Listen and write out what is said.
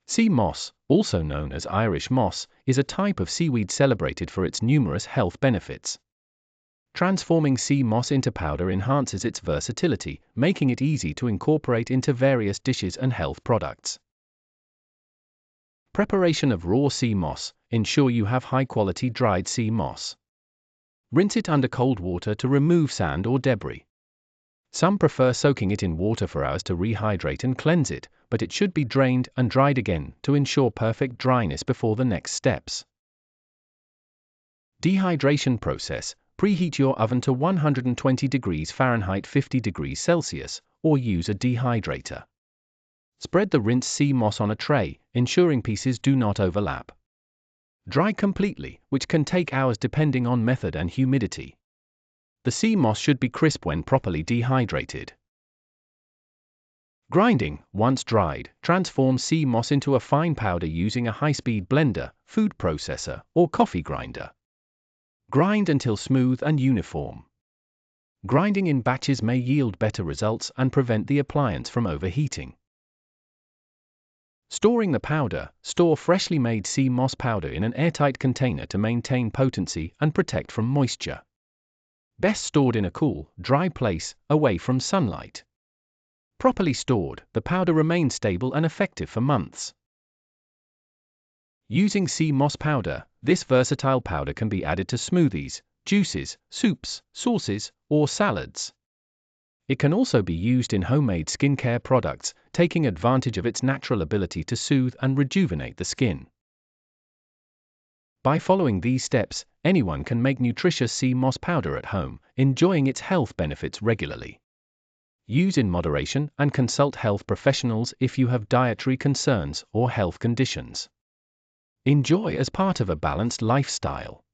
Sea moss, also known as Irish moss, is a type of seaweed celebrated for its numerous health benefits. Transforming sea moss into powder enhances its versatility, making it easy to incorporate into various dishes and health products. Preparation of raw sea moss. Ensure you have high-quality dried sea moss. Rinse it under cold water to remove sand or debris. Some prefer soaking it in water for hours to rehydrate and cleanse it, but it should be drained and dried again to ensure perfect dryness before the next steps. Dehydration process. Preheat your oven to 120 degrees Fahrenheit 50 degrees Celsius, or use a dehydrator. Spread the rinsed sea moss on a tray, ensuring pieces do not overlap. Dry completely, which can take hours depending on method and humidity. The sea moss should be crisp when properly dehydrated. Grinding. Once dried, transform sea moss into a fine powder using a high-speed blender, food processor, or coffee grinder. Grind until smooth and uniform. Grinding in batches may yield better results and prevent the appliance from overheating. Storing the powder. Store freshly made sea moss powder in an airtight container to maintain potency and protect from moisture. Best stored in a cool, dry place, away from sunlight. Properly stored, the powder remains stable and effective for months. Using sea moss powder. This versatile powder can be added to smoothies, juices, soups, sauces, or salads. It can also be used in homemade skincare products, taking advantage of its natural ability to soothe and rejuvenate the skin. By following these steps, anyone can make nutritious sea moss powder at home, enjoying its health benefits regularly. Use in moderation and consult health professionals if you have dietary concerns or health conditions. Enjoy as part of a balanced lifestyle.